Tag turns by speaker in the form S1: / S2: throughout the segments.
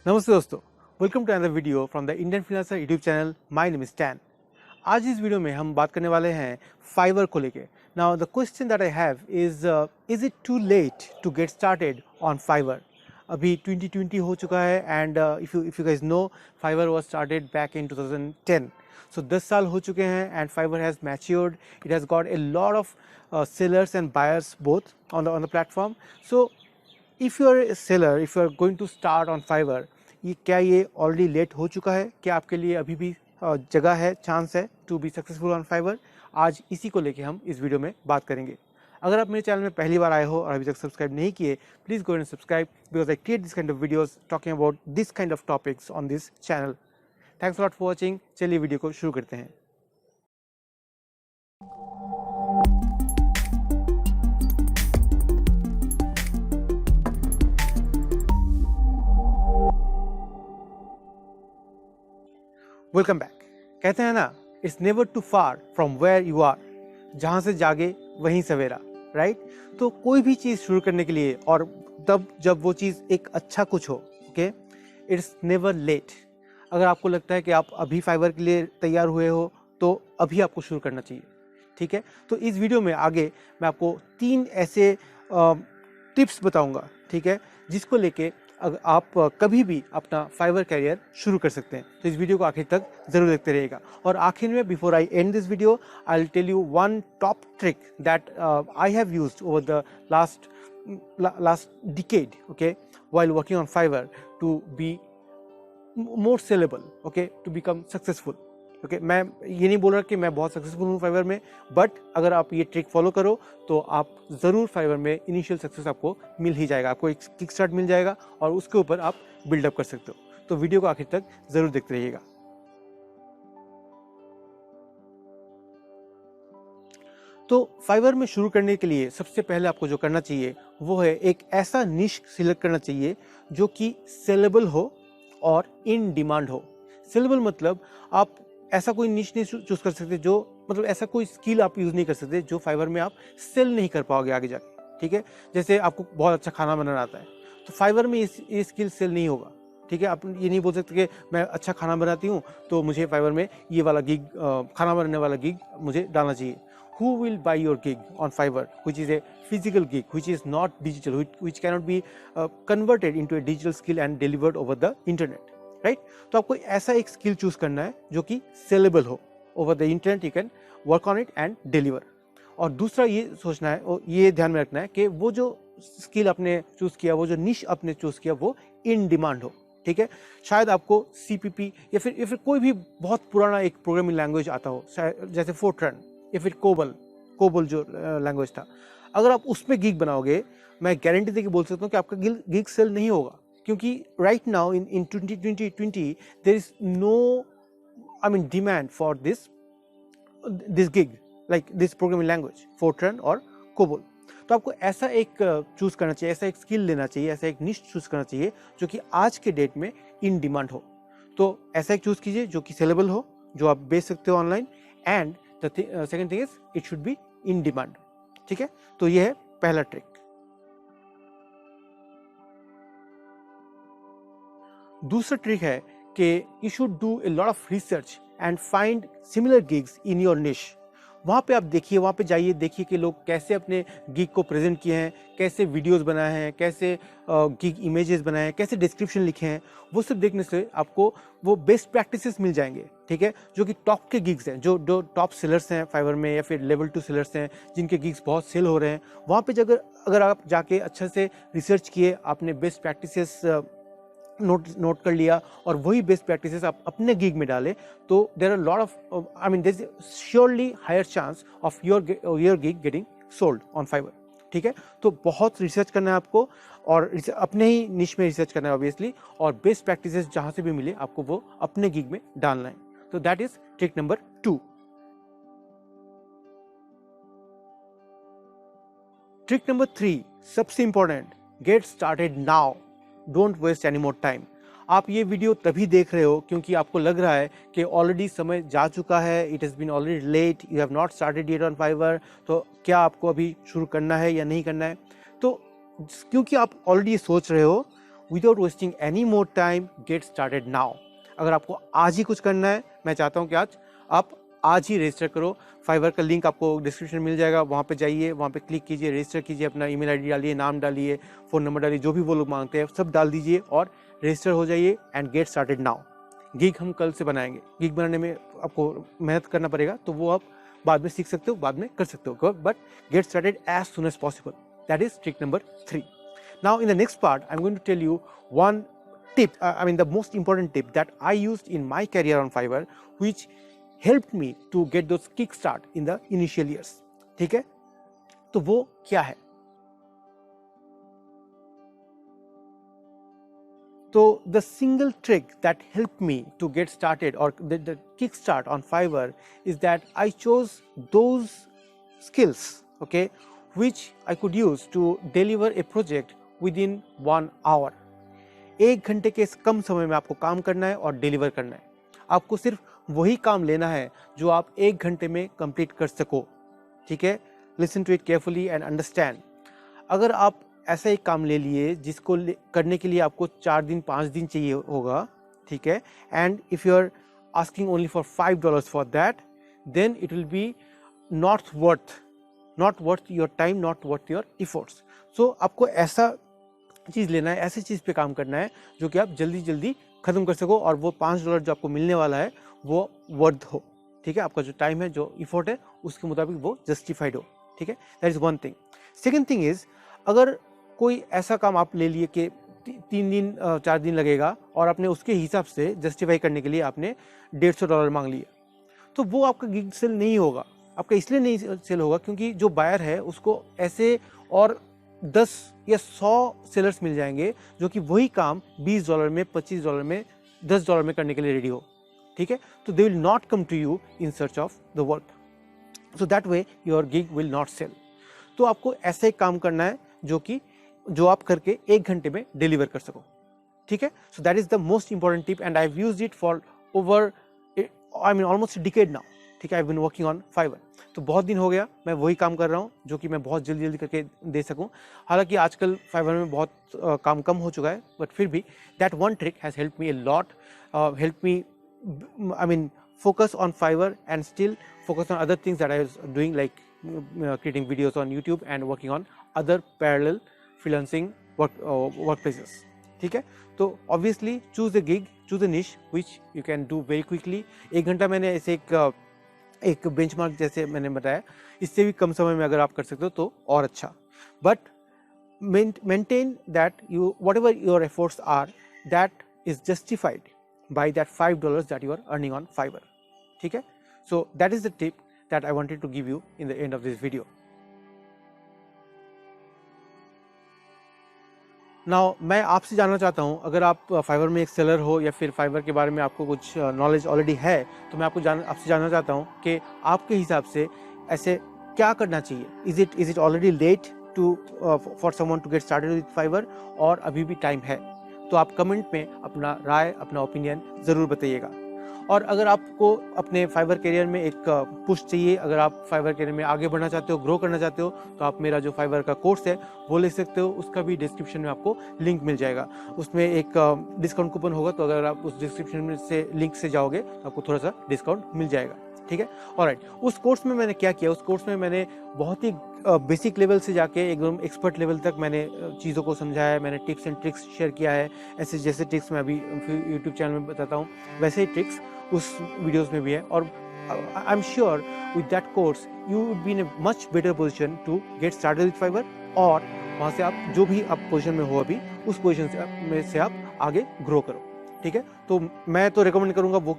S1: नमस्ते दोस्तों, welcome to another video from the Indian freelancer YouTube channel. My name is Tan. आज इस video में हम बात करने वाले हैं फाइवर को लेके। Now the question that I have is it too late to get started on Fiverr? अभी 2020 हो चुका है and if you guys know, Fiverr was started back in 2010। So 10 साल हो चुके हैं and Fiverr has matured. It has got a lot of sellers and buyers both on the platform. So if you are a seller, if you are going to start on Fiverr, क्या ये already late हो चुका है? क्या आपके लिए अभी भी जगह है, चांस है to be successful on Fiverr? आज इसी को लेके हम इस वीडियो में बात करेंगे। अगर आप मेरे चैनल में पहली बार आए हो और अभी तक सब्सक्राइब नहीं किए, please go and subscribe because I create this kind of videos talking about this kind of topics on this channel. Thanks lot for watching. चलिए वीडियो को शुरू करते हैं। Welcome back. कहते हैं ना, it's never too far from where you are. जहाँ से जागे वहीं सवेरा, राइट? तो कोई भी चीज़ शुरू करने के लिए, और तब जब वो चीज़ एक अच्छा कुछ हो, ओके, इट्स नेवर लेट। अगर आपको लगता है कि आप अभी फाइवर के लिए तैयार हुए हो तो अभी आपको शुरू करना चाहिए, ठीक है? तो इस वीडियो में आगे मैं आपको 3 ऐसे टिप्स बताऊंगा, ठीक है, जिसको लेके अगर आप कभी भी अपना फाइवर कैरियर शुरू कर सकते हैं। तो इस वीडियो को आखिर तक ज़रूर देखते रहिएगा। और आखिर में, before I end this video, I will tell you one top trick that I have used over the last decade, okay, while working on Fiverr to be more sellable, okay, to become successful. Okay, मैं ये नहीं बोल रहा कि मैं बहुत successful हूँ fibre में, बट अगर आप ये ट्रिक फॉलो करो तो आप ज़रूर फाइवर में इनिशियल सक्सेस आपको मिल ही जाएगा। आपको एक किक स्टार्ट मिल जाएगा और उसके ऊपर आप बिल्डअप कर सकते हो। तो वीडियो को आखिर तक ज़रूर देखते रहिएगा। तो फाइवर में शुरू करने के लिए सबसे पहले आपको जो करना चाहिए वो है एक ऐसा निश सिलेक्ट करना चाहिए जो कि सेलेबल हो और इन डिमांड हो। सेलेबल मतलब आप ऐसा कोई निश नहीं चूज कर सकते जो, मतलब ऐसा कोई स्किल आप यूज़ नहीं कर सकते जो फाइवर में आप सेल नहीं कर पाओगे आगे जाके, ठीक है? जैसे आपको बहुत अच्छा खाना बनाना आता है तो फाइवर में ये स्किल सेल नहीं होगा, ठीक है? आप ये नहीं बोल सकते कि मैं अच्छा खाना बनाती हूँ तो मुझे फाइवर में ये वाला गिग, खाना बनाने वाला गिग मुझे डालना चाहिए। Who will buy your gig on Fiverr, which is a physical gig, which is not digital, which cannot be converted into a digital skill and delivered over the internet, right? तो आपको ऐसा एक skill choose करना है जो कि saleable हो। Over the internet you can work on it and deliver. और दूसरा ये सोचना है और ये ध्यान में रखना है कि वो जो स्किल आपने चूज किया, वो जो निश आपने चूज किया, वो इन डिमांड हो, ठीक है? शायद आपको CPP या फिर कोई भी बहुत पुराना एक प्रोग्रामिंग लैंग्वेज आता हो, जैसे फोर्ट्रन या फिर कोबल जो लैंग्वेज था। अगर आप उसमें गिग बनाओगे, मैं गारंटी दे के बोल सकता हूँ कि आपका गिग सेल नहीं होगा, क्योंकि right now in 2020 there is no, I mean, demand for this gig like this programming language Fortran और कोबल। तो आपको ऐसा एक चूज करना चाहिए, ऐसा एक स्किल लेना चाहिए, ऐसा एक निश चूज करना चाहिए जो कि आज के डेट में इन डिमांड हो। तो ऐसा एक चूज कीजिए जो कि सेलेबल हो, जो आप बेच सकते हो online, and the second thing is it should be in demand, ठीक है? तो ये है पहला ट्रिक। दूसरा ट्रिक है कि you should do a lot of research and find similar gigs in your निश। वहाँ पे आप देखिए, वहाँ पे जाइए, देखिए कि लोग कैसे अपने गिग को प्रेजेंट किए हैं, कैसे वीडियोस बनाए हैं, कैसे गिग इमेजेस बनाए हैं, कैसे डिस्क्रिप्शन लिखे हैं। वो सब देखने से आपको वो बेस्ट प्रैक्टिसेस मिल जाएंगे, ठीक है? जो कि टॉप के गिग्स हैं, जो टॉप सेलर्स हैं फाइवर में, या फिर लेवल 2 सेलर्स हैं जिनके गिग्स बहुत सेल हो रहे हैं, वहाँ पे अगर आप जाके अच्छे से रिसर्च किए, आपने बेस्ट प्रैक्टिसेस नोट कर लिया और वही बेस्ट प्रैक्टिसेस आप अपने गिग में डालें, तो there are lot of, I mean, there is surely higher chance of your gig getting sold on Fiverr, ठीक है? तो बहुत रिसर्च करना है आपको, और अपने ही निश में रिसर्च करना है ऑब्वियसली, और बेस्ट प्रैक्टिसेस जहाँ से भी मिले आपको वो अपने गिग में डालना है। तो that is trick number 2। Trick number 3, सबसे important, get started now, don't waste any more time. आप ये वीडियो तभी देख रहे हो क्योंकि आपको लग रहा है कि ऑलरेडी समय जा चुका है, it has been already late, you have not started yet on Fiverr. तो क्या आपको अभी शुरू करना है या नहीं करना है? तो क्योंकि आप ऑलरेडी ये सोच रहे हो, without wasting any more time gate started now. अगर आपको आज ही कुछ करना है, मैं चाहता हूँ कि आप आज ही रजिस्टर करो। फाइवर का लिंक आपको डिस्क्रिप्शन मिल जाएगा, वहाँ पे जाइए, वहाँ पे क्लिक कीजिए, रजिस्टर कीजिए, अपना ईमेल आईडी डालिए, नाम डालिए, फ़ोन नंबर डालिए, जो भी वो लोग मांगते हैं सब डाल दीजिए और रजिस्टर हो जाइए and gate started now. Gig हम कल से बनाएंगे। गिग बनाने में आपको मेहनत करना पड़ेगा, तो वो आप बाद में सीख सकते हो, बाद में कर सकते हो, but get started as soon as possible. That is trick number 3. Now in the next part, I'm going to tell you one tip, the most important tip that I used in my career on Fiverr, which helped me to get those kickstart in the initial years. ठीक है, तो वो क्या है? So the single trick that helped me to get started or the kickstart on Fiverr is that I chose those skills, okay, which I could use to deliver a project within 1 hour. 1 घंटे के कम समय में आपको काम करना है और deliver करना है। आपको सिर्फ वही काम लेना है जो आप 1 घंटे में कंप्लीट कर सको। ठीक है, listen to it carefully and understand. अगर आप ऐसा एक काम ले लिए जिसको करने के लिए आपको 4 दिन 5 दिन चाहिए होगा, ठीक है, and if you are asking only for $5 for that, then it will be not worth your time, not worth your efforts. So आपको ऐसा चीज़ लेना है, ऐसी चीज़ पे काम करना है जो कि आप जल्दी जल्दी ख़त्म कर सको और वो $5 जो आपको मिलने वाला है वो वर्थ हो। ठीक है, आपका जो टाइम है, जो इफोर्ट है, उसके मुताबिक वो जस्टिफाइड हो। ठीक है, that is one thing. Second thing is, अगर कोई ऐसा काम आप ले लिए कि 3 दिन 4 दिन लगेगा और आपने उसके हिसाब से जस्टिफाई करने के लिए आपने $150 मांग लिया, तो वो आपका गिग सेल नहीं होगा। आपका इसलिए नहीं सेल होगा क्योंकि जो बायर है उसको ऐसे और 10 या 100 सेलर्स मिल जाएंगे जो कि वही काम $20 में, $25 में, $10 में करने के लिए रेडी हो। ठीक है, तो they will not come to you in search of the work, so that way your gig will not sell. तो आपको ऐसा एक काम करना है जो आप करके 1 घंटे में डिलीवर कर सको। ठीक है, so that is the most important tip and I have used it for over almost decade now. ठीक है, I have been working on Fiverr. तो बहुत दिन हो गया मैं वही काम कर रहा हूँ जो कि मैं बहुत जल्दी जल्दी करके दे सकूँ। हालांकि आजकल फाइवर में बहुत काम कम हो चुका है, बट फिर भी that one trick has help me a lot, help me focus on Fiverr and still focus on other things that I was doing, like creating videos on YouTube and working on other parallel freelancing workplaces. ठीक है, तो obviously choose a gig, choose a niche which you can do very quickly. 1 घंटा मैंने ऐसे एक benchmark जैसे मैंने बताया, इससे भी कम समय में अगर आप कर सकते हो तो और अच्छा, but maintain that whatever your efforts are, that is justified by that $5 that you are earning on Fiverr. ठीक है, so that is the tip that I wanted to give you in the end of this video. Now मैं आपसे जानना चाहता हूँ, अगर आप fibre में एक सेलर हो या फिर फाइवर के बारे में आपको कुछ नॉलेज ऑलरेडी है, तो मैं आपसे जानना चाहता हूँ कि आपके हिसाब से ऐसे क्या करना चाहिए। Is it already late to for someone to get started with Fiverr, और अभी भी टाइम है? तो आप कमेंट में अपना राय, अपना ओपिनियन ज़रूर बताइएगा। और अगर आपको अपने फाइवर करियर में एक पुश चाहिए, अगर आप फाइवर करियर में आगे बढ़ना चाहते हो, ग्रो करना चाहते हो, तो आप मेरा जो फाइवर का कोर्स है वो ले सकते हो। उसका भी डिस्क्रिप्शन में आपको लिंक मिल जाएगा। उसमें एक डिस्काउंट कूपन होगा, तो अगर आप उस डिस्क्रिप्शन में से लिंक से जाओगे तो आपको थोड़ा सा डिस्काउंट मिल जाएगा। ठीक है, ऑलराइट। उस कोर्स में मैंने क्या किया, उस कोर्स में मैंने बहुत ही बेसिक लेवल से जाके एकदम एक्सपर्ट लेवल तक मैंने चीज़ों को समझाया है। मैंने टिप्स एंड ट्रिक्स शेयर किया है। ऐसे जैसे ट्रिक्स मैं अभी यूट्यूब चैनल में बताता हूँ, वैसे ही ट्रिक्स उस वीडियोस में भी है। और I am sure with that course you would be in a much better position to get started with Fiverr, और वहाँ से आप जो भी आप पोजीशन में हो अभी, उस पोजीशन से आप आगे ग्रो करो। ठीक है, तो मैं तो रिकमेंड करूँगा वो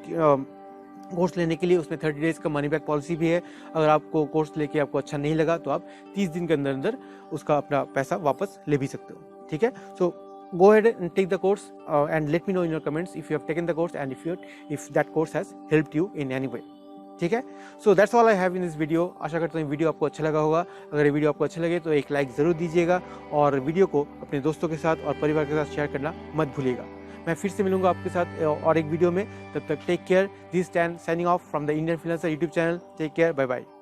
S1: कोर्स लेने के लिए। उसमें 30 डेज का मनी बैक पॉलिसी भी है। अगर आपको कोर्स लेके आपको अच्छा नहीं लगा तो आप 30 दिन के अंदर अंदर उसका अपना पैसा वापस ले भी सकते हो। ठीक है, सो go ahead and take the course and let me know in your comments if you have taken the course and if that course has helped you in any way. ठीक है, so that's all I have in this video. आशा करता हूँ video आपको अच्छा लगा होगा। अगर ये वीडियो आपको अच्छा लगे तो एक लाइक ज़रूर दीजिएगा और वीडियो को अपने दोस्तों के साथ और परिवार के साथ शेयर करना मत भूलिएगा। मैं फिर से मिलूंगा आपके साथ और एक वीडियो में। तब तक take care. This Stan signing off from the Indian freelancer YouTube channel. Take care, bye bye.